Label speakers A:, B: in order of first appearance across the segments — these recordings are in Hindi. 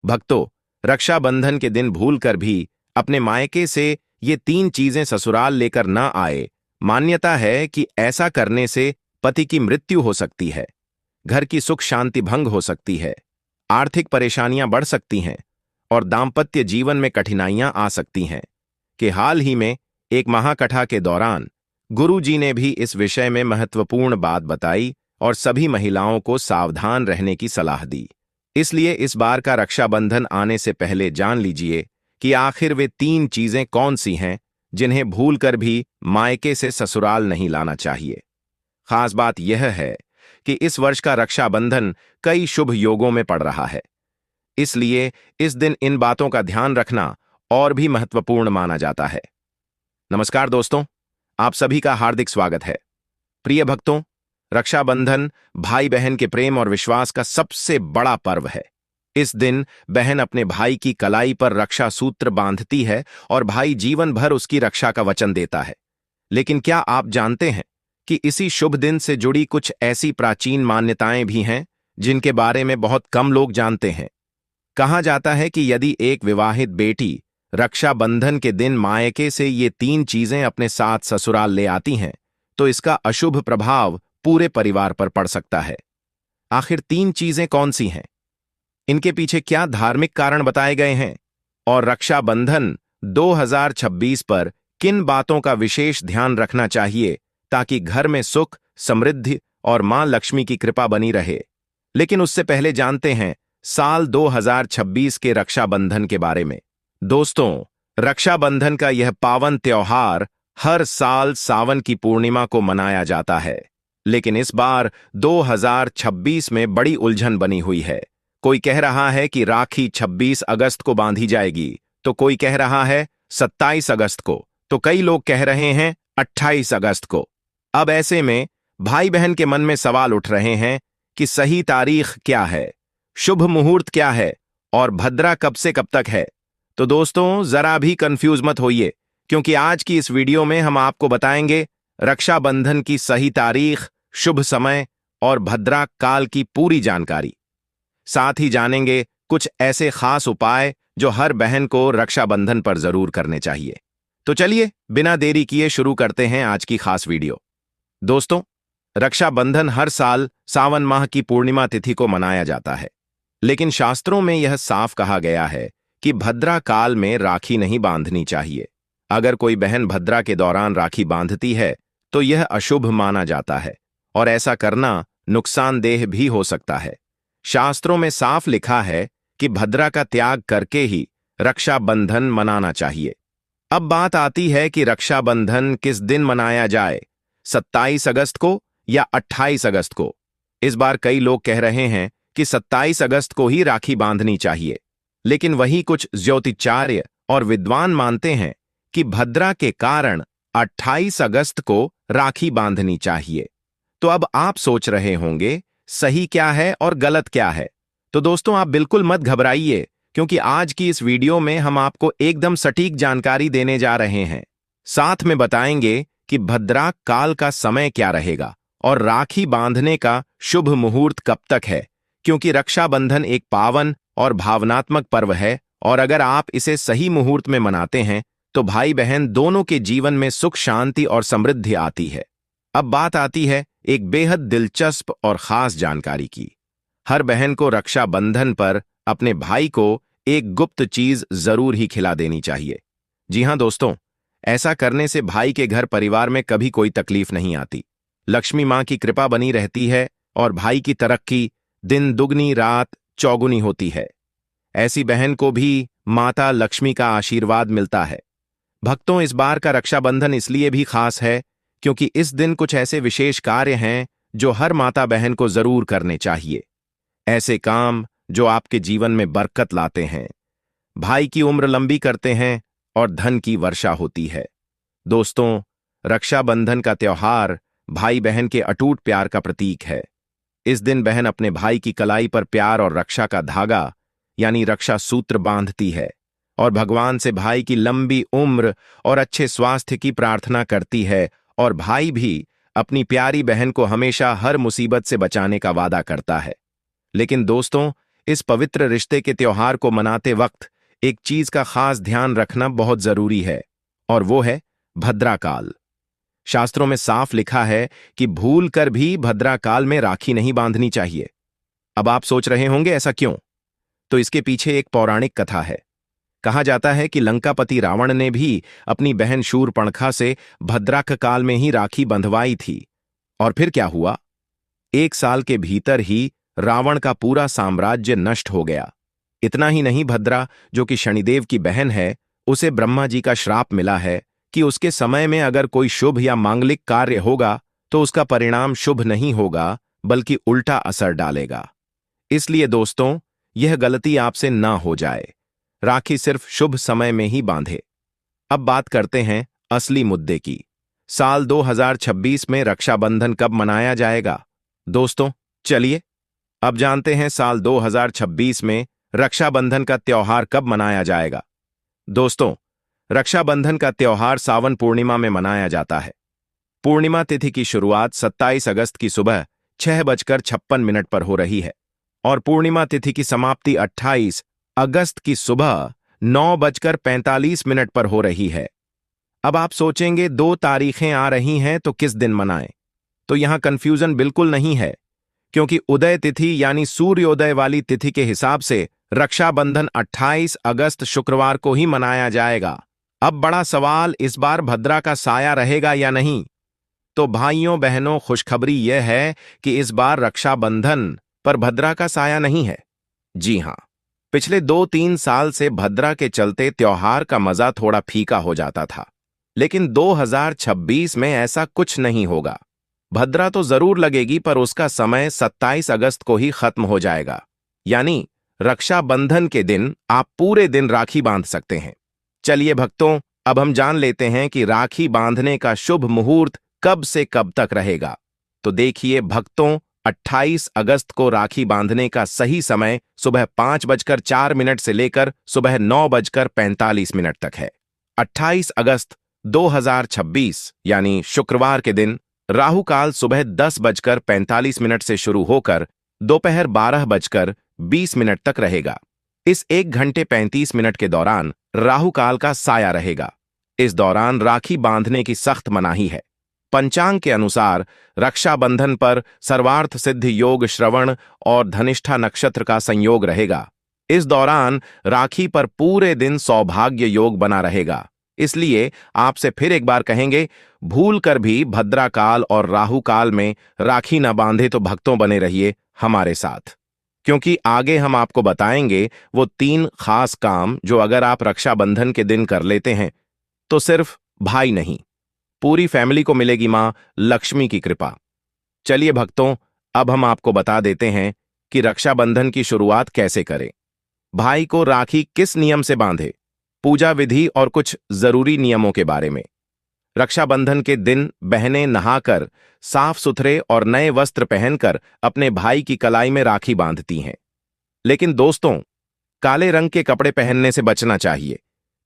A: भक्तों, रक्षाबंधन के दिन भूलकर भी अपने मायके से ये 3 चीजें ससुराल लेकर न आए। मान्यता है कि ऐसा करने से पति की मृत्यु हो सकती है, घर की सुख शांति भंग हो सकती है, आर्थिक परेशानियां बढ़ सकती हैं और दाम्पत्य जीवन में कठिनाइयां आ सकती हैं। कि हाल ही में एक महाकथा के दौरान गुरु जी ने भी इस विषय में महत्वपूर्ण बात बताई और सभी महिलाओं को सावधान रहने की सलाह दी। इसलिए इस बार का रक्षाबंधन आने से पहले जान लीजिए कि आखिर वे 3 चीजें कौन सी हैं जिन्हें भूलकर भी मायके से ससुराल नहीं लाना चाहिए। खास बात यह है कि इस वर्ष का रक्षाबंधन कई शुभ योगों में पड़ रहा है, इसलिए इस दिन इन बातों का ध्यान रखना और भी महत्वपूर्ण माना जाता है। नमस्कार दोस्तों, आप सभी का हार्दिक स्वागत है। प्रिय भक्तों, रक्षाबंधन भाई बहन के प्रेम और विश्वास का सबसे बड़ा पर्व है। इस दिन बहन अपने भाई की कलाई पर रक्षा सूत्र बांधती है और भाई जीवन भर उसकी रक्षा का वचन देता है। लेकिन क्या आप जानते हैं कि इसी शुभ दिन से जुड़ी कुछ ऐसी प्राचीन मान्यताएं भी हैं जिनके बारे में बहुत कम लोग जानते हैं। कहा जाता है कि यदि एक विवाहित बेटी रक्षाबंधन के दिन मायके से ये 3 चीजें अपने साथ ससुराल ले आती हैं तो इसका अशुभ प्रभाव पूरे परिवार पर पड़ सकता है। आखिर 3 चीजें कौन सी हैं? इनके पीछे क्या धार्मिक कारण बताए गए हैं? और रक्षाबंधन 2026 पर किन बातों का विशेष ध्यान रखना चाहिए ताकि घर में सुख, समृद्धि और मां लक्ष्मी की कृपा बनी रहे। लेकिन उससे पहले जानते हैं साल 2026 के रक्षाबंधन के बारे में। दोस्तों, रक्षाबंधन का यह पावन त्योहार हर साल सावन की पूर्णिमा को मनाया जाता है, लेकिन इस बार 2026 में बड़ी उलझन बनी हुई है। कोई कह रहा है कि राखी 26 अगस्त को बांधी जाएगी, तो कोई कह रहा है 27 अगस्त को, तो कई लोग कह रहे हैं 28 अगस्त को। अब ऐसे में भाई बहन के मन में सवाल उठ रहे हैं कि सही तारीख क्या है, शुभ मुहूर्त क्या है और भद्रा कब से कब तक है। तो दोस्तों, जरा भी कंफ्यूज मत होइए, क्योंकि आज की इस वीडियो में हम आपको बताएंगे रक्षाबंधन की सही तारीख, शुभ समय और भद्रा काल की पूरी जानकारी। साथ ही जानेंगे कुछ ऐसे खास उपाय जो हर बहन को रक्षाबंधन पर जरूर करने चाहिए। तो चलिए बिना देरी किए शुरू करते हैं आज की खास वीडियो। दोस्तों, रक्षाबंधन हर साल सावन माह की पूर्णिमा तिथि को मनाया जाता है, लेकिन शास्त्रों में यह साफ कहा गया है कि भद्रा काल में राखी नहीं बांधनी चाहिए। अगर कोई बहन भद्रा के दौरान राखी बांधती है तो यह अशुभ माना जाता है और ऐसा करना नुकसानदेह भी हो सकता है। शास्त्रों में साफ लिखा है कि भद्रा का त्याग करके ही रक्षाबंधन मनाना चाहिए। अब बात आती है कि रक्षाबंधन किस दिन मनाया जाए, 27 अगस्त को या 28 अगस्त को। इस बार कई लोग कह रहे हैं कि 27 अगस्त को ही राखी बांधनी चाहिए, लेकिन वहीं कुछ ज्योतिषाचार्य और विद्वान मानते हैं कि भद्रा के कारण 28 अगस्त को राखी बांधनी चाहिए। तो अब आप सोच रहे होंगे सही क्या है और गलत क्या है। तो दोस्तों, आप बिल्कुल मत घबराइए, क्योंकि आज की इस वीडियो में हम आपको एकदम सटीक जानकारी देने जा रहे हैं। साथ में बताएंगे कि भद्रा काल का समय क्या रहेगा और राखी बांधने का शुभ मुहूर्त कब तक है, क्योंकि रक्षाबंधन एक पावन और भावनात्मक पर्व है और अगर आप इसे सही मुहूर्त में मनाते हैं तो भाई बहन दोनों के जीवन में सुख, शांति और समृद्धि आती है। अब बात आती है एक बेहद दिलचस्प और खास जानकारी की। हर बहन को रक्षाबंधन पर अपने भाई को एक गुप्त चीज जरूर ही खिला देनी चाहिए। जी हां दोस्तों, ऐसा करने से भाई के घर परिवार में कभी कोई तकलीफ नहीं आती, लक्ष्मी मां की कृपा बनी रहती है और भाई की तरक्की दिन दुगनी रात चौगुनी होती है। ऐसी बहन को भी माता लक्ष्मी का आशीर्वाद मिलता है। भक्तों, इस बार का रक्षाबंधन इसलिए भी खास है क्योंकि इस दिन कुछ ऐसे विशेष कार्य हैं जो हर माता बहन को जरूर करने चाहिए। ऐसे काम जो आपके जीवन में बरकत लाते हैं, भाई की उम्र लंबी करते हैं और धन की वर्षा होती है। दोस्तों, रक्षाबंधन का त्योहार भाई बहन के अटूट प्यार का प्रतीक है। इस दिन बहन अपने भाई की कलाई पर प्यार और रक्षा का धागा यानी रक्षा सूत्र बांधती है और भगवान से भाई की लंबी उम्र और अच्छे स्वास्थ्य की प्रार्थना करती है और भाई भी अपनी प्यारी बहन को हमेशा हर मुसीबत से बचाने का वादा करता है। लेकिन दोस्तों, इस पवित्र रिश्ते के त्योहार को मनाते वक्त एक चीज का खास ध्यान रखना बहुत जरूरी है, और वो है भद्राकाल। शास्त्रों में साफ लिखा है कि भूल कर भी भद्राकाल में राखी नहीं बांधनी चाहिए। अब आप सोच रहे होंगे ऐसा क्यों? तो इसके पीछे एक पौराणिक कथा है। कहा जाता है कि लंकापति रावण ने भी अपनी बहन शूरपणखा से भद्राक काल में ही राखी बंधवाई थी। और फिर क्या हुआ? 1 साल के भीतर ही रावण का पूरा साम्राज्य नष्ट हो गया। इतना ही नहीं, भद्रा जो कि शनिदेव की बहन है, उसे ब्रह्मा जी का श्राप मिला है कि उसके समय में अगर कोई शुभ या मांगलिक कार्य होगा तो उसका परिणाम शुभ नहीं होगा, बल्कि उल्टा असर डालेगा। इसलिए दोस्तों, यह गलती आपसे ना हो जाए। राखी सिर्फ शुभ समय में ही बांधे। अब बात करते हैं असली मुद्दे की। साल 2026 में रक्षाबंधन कब मनाया जाएगा? दोस्तों, चलिए अब जानते हैं साल 2026 में रक्षाबंधन का त्योहार कब मनाया जाएगा। दोस्तों, रक्षाबंधन का त्योहार सावन पूर्णिमा में मनाया जाता है। पूर्णिमा तिथि की शुरुआत 27 अगस्त की सुबह 6:56 पर हो रही है और पूर्णिमा तिथि की समाप्ति 28 अगस्त की सुबह 9:45 पर हो रही है। अब आप सोचेंगे 2 तारीखें आ रही हैं तो किस दिन मनाएं? तो यहां कंफ्यूजन बिल्कुल नहीं है, क्योंकि उदय तिथि यानी सूर्योदय वाली तिथि के हिसाब से रक्षाबंधन 28 अगस्त शुक्रवार को ही मनाया जाएगा। अब बड़ा सवाल, इस बार भद्रा का साया रहेगा या नहीं? तो भाइयों बहनों, खुशखबरी यह है कि इस बार रक्षाबंधन पर भद्रा का साया नहीं है। जी हां, पिछले 2-3 साल से भद्रा के चलते त्योहार का मजा थोड़ा फीका हो जाता था, लेकिन 2026 में ऐसा कुछ नहीं होगा। भद्रा तो जरूर लगेगी, पर उसका समय 27 अगस्त को ही खत्म हो जाएगा। यानी रक्षाबंधन के दिन आप पूरे दिन राखी बांध सकते हैं। चलिए भक्तों, अब हम जान लेते हैं कि राखी बांधने का शुभ मुहूर्त कब से कब तक रहेगा। तो देखिए भक्तों, 28 अगस्त को राखी बांधने का सही समय सुबह 5:04 से लेकर सुबह 9:45 तक है। 28 अगस्त 2026 यानी शुक्रवार के दिन राहु काल सुबह 10:45 से शुरू होकर दोपहर 12:20 तक रहेगा। इस 1 घंटे 35 मिनट के दौरान राहु काल का साया रहेगा। इस दौरान राखी बांधने की सख्त मनाही है। पंचांग के अनुसार रक्षाबंधन पर सर्वार्थ सिद्धि योग श्रवण और धनिष्ठा नक्षत्र का संयोग रहेगा। इस दौरान राखी पर पूरे दिन सौभाग्य योग बना रहेगा। इसलिए आपसे फिर एक बार कहेंगे, भूल कर भी भद्रा काल और राहु काल में राखी न बांधे तो भक्तों बने रहिए हमारे साथ, क्योंकि आगे हम आपको बताएंगे वो 3 खास काम जो अगर आप रक्षाबंधन के दिन कर लेते हैं तो सिर्फ भाई नहीं, पूरी फैमिली को मिलेगी मां लक्ष्मी की कृपा। चलिए भक्तों, अब हम आपको बता देते हैं कि रक्षाबंधन की शुरुआत कैसे करें, भाई को राखी किस नियम से बांधे, पूजा विधि और कुछ जरूरी नियमों के बारे में। रक्षाबंधन के दिन बहनें नहाकर साफ सुथरे और नए वस्त्र पहनकर अपने भाई की कलाई में राखी बांधती हैं। लेकिन दोस्तों, काले रंग के कपड़े पहनने से बचना चाहिए,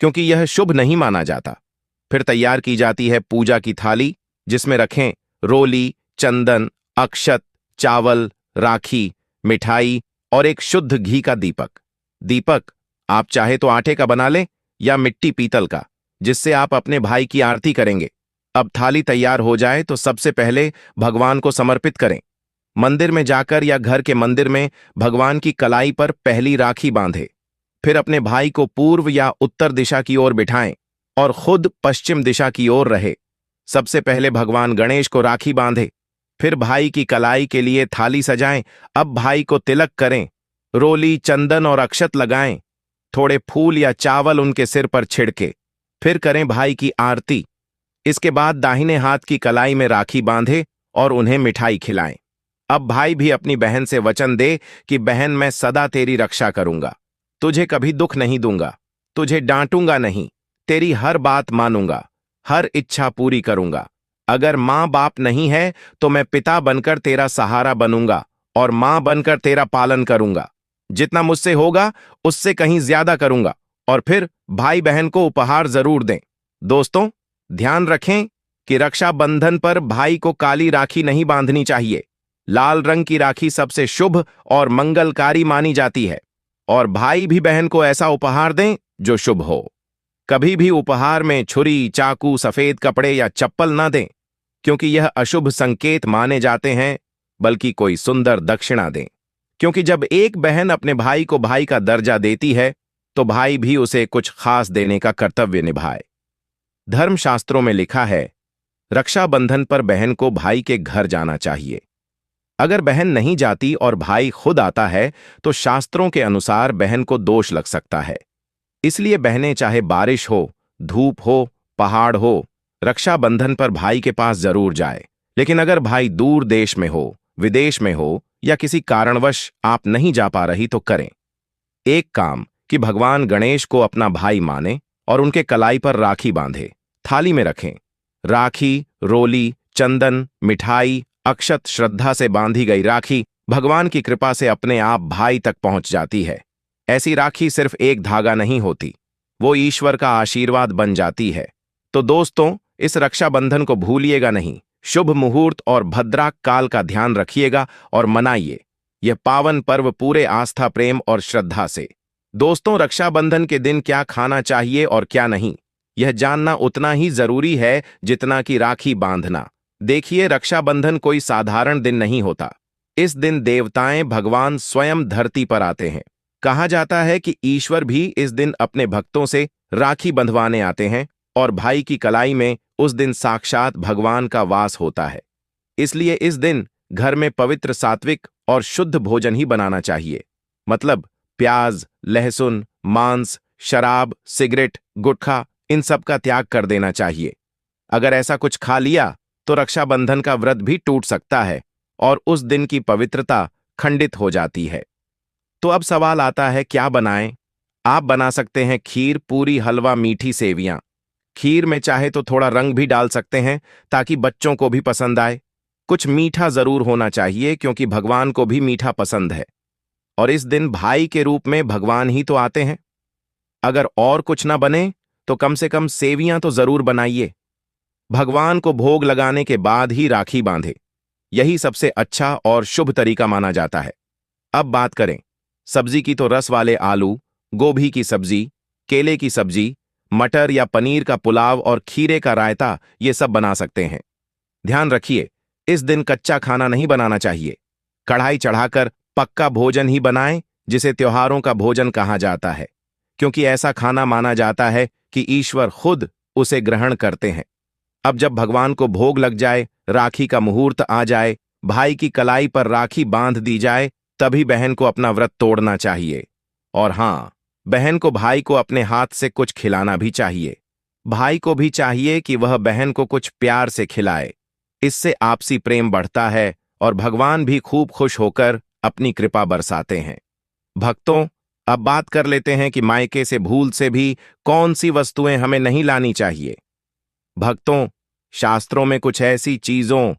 A: क्योंकि यह शुभ नहीं माना जाता। फिर तैयार की जाती है पूजा की थाली, जिसमें रखें रोली, चंदन, अक्षत, चावल, राखी, मिठाई और एक शुद्ध घी का दीपक। दीपक आप चाहे तो आटे का बना लें या मिट्टी पीतल का, जिससे आप अपने भाई की आरती करेंगे। अब थाली तैयार हो जाए तो सबसे पहले भगवान को समर्पित करें। मंदिर में जाकर या घर के मंदिर में भगवान की कलाई पर पहली राखी बांधे। फिर अपने भाई को पूर्व या उत्तर दिशा की ओर बिठाएं और खुद पश्चिम दिशा की ओर रहे। सबसे पहले भगवान गणेश को राखी बांधे, फिर भाई की कलाई के लिए थाली सजाएं। अब भाई को तिलक करें, रोली, चंदन और अक्षत लगाएं, थोड़े फूल या चावल उनके सिर पर छिड़के, फिर करें भाई की आरती। इसके बाद दाहिने हाथ की कलाई में राखी बांधे और उन्हें मिठाई खिलाएं। अब भाई भी अपनी बहन से वचन दे कि बहन, मैं सदा तेरी रक्षा करूंगा, तुझे कभी दुख नहीं दूंगा, तुझे डांटूंगा नहीं, तेरी हर बात मानूंगा, हर इच्छा पूरी करूंगा। अगर मां बाप नहीं है तो मैं पिता बनकर तेरा सहारा बनूंगा और मां बनकर तेरा पालन करूंगा। जितना मुझसे होगा उससे कहीं ज्यादा करूंगा, और फिर भाई बहन को उपहार जरूर दें। दोस्तों, ध्यान रखें कि रक्षाबंधन पर भाई को काली राखी नहीं बांधनी चाहिए। लाल रंग की राखी सबसे शुभ और मंगलकारी मानी जाती है, और भाई भी बहन को ऐसा उपहार दें जो शुभ हो। कभी भी उपहार में छुरी, चाकू, सफेद कपड़े या चप्पल ना दें, क्योंकि यह अशुभ संकेत माने जाते हैं, बल्कि कोई सुंदर दक्षिणा दें, क्योंकि जब एक बहन अपने भाई को भाई का दर्जा देती है तो भाई भी उसे कुछ खास देने का कर्तव्य निभाए। धर्मशास्त्रों में लिखा है, रक्षाबंधन पर बहन को भाई के घर जाना चाहिए। अगर बहन नहीं जाती और भाई खुद आता है तो शास्त्रों के अनुसार बहन को दोष लग सकता है। इसलिए बहनें चाहे बारिश हो, धूप हो, पहाड़ हो, रक्षाबंधन पर भाई के पास जरूर जाए। लेकिन अगर भाई दूर देश में हो, विदेश में हो या किसी कारणवश आप नहीं जा पा रही तो करें एक काम कि भगवान गणेश को अपना भाई माने और उनके कलाई पर राखी बांधे, थाली में रखें। राखी, रोली, चंदन, मिठाई, अक्षत श्रद्धा से बांधी गई राखी भगवान की कृपा से अपने आप भाई तक पहुंच जाती है। ऐसी राखी सिर्फ एक धागा नहीं होती, वो ईश्वर का आशीर्वाद बन जाती है। तो दोस्तों, इस रक्षाबंधन को भूलिएगा नहीं। शुभ मुहूर्त और भद्राक काल का ध्यान रखिएगा और मनाइए यह पावन पर्व पूरे आस्था, प्रेम और श्रद्धा से। दोस्तों, रक्षाबंधन के दिन क्या खाना चाहिए और क्या नहीं, यह जानना उतना ही जरूरी है जितना कि राखी बांधना। देखिए, रक्षाबंधन कोई साधारण दिन नहीं होता। इस दिन देवताएं, भगवान स्वयं धरती पर आते हैं। कहा जाता है कि ईश्वर भी इस दिन अपने भक्तों से राखी बंधवाने आते हैं और भाई की कलाई में उस दिन साक्षात भगवान का वास होता है। इसलिए इस दिन घर में पवित्र, सात्विक और शुद्ध भोजन ही बनाना चाहिए। मतलब प्याज, लहसुन, मांस, शराब, सिगरेट, गुटखा, इन सब का त्याग कर देना चाहिए। अगर ऐसा कुछ खा लिया तो रक्षाबंधन का व्रत भी टूट सकता है और उस दिन की पवित्रता खंडित हो जाती है। तो अब सवाल आता है, क्या बनाएं? आप बना सकते हैं खीर, पूरी, हलवा, मीठी सेवियां। खीर में चाहे तो थोड़ा रंग भी डाल सकते हैं ताकि बच्चों को भी पसंद आए। कुछ मीठा जरूर होना चाहिए क्योंकि भगवान को भी मीठा पसंद है और इस दिन भाई के रूप में भगवान ही तो आते हैं। अगर और कुछ ना बने तो कम से कम सेवियां तो जरूर बनाइए। भगवान को भोग लगाने के बाद ही राखी बांधे, यही सबसे अच्छा और शुभ तरीका माना जाता है। अब बात करें सब्जी की, तो रस वाले आलू, गोभी की सब्जी, केले की सब्जी, मटर या पनीर का पुलाव और खीरे का रायता, ये सब बना सकते हैं। ध्यान रखिए, इस दिन कच्चा खाना नहीं बनाना चाहिए। कढ़ाई चढ़ाकर पक्का भोजन ही बनाएं, जिसे त्योहारों का भोजन कहा जाता है, क्योंकि ऐसा खाना माना जाता है कि ईश्वर खुद उसे ग्रहण करते हैं। अब जब भगवान को भोग लग जाए, राखी का मुहूर्त आ जाए, भाई की कलाई पर राखी बांध दी जाए, तभी बहन को अपना व्रत तोड़ना चाहिए। और हां, बहन को भाई को अपने हाथ से कुछ खिलाना भी चाहिए। भाई को भी चाहिए कि वह बहन को कुछ प्यार से खिलाए। इससे आपसी प्रेम बढ़ता है और भगवान भी खूब खुश होकर अपनी कृपा बरसाते हैं। भक्तों, अब बात कर लेते हैं कि मायके से भूल से भी कौन सी वस्तुएं हमें नहीं लानी चाहिए। भक्तों, शास्त्रों में कुछ ऐसी चीजों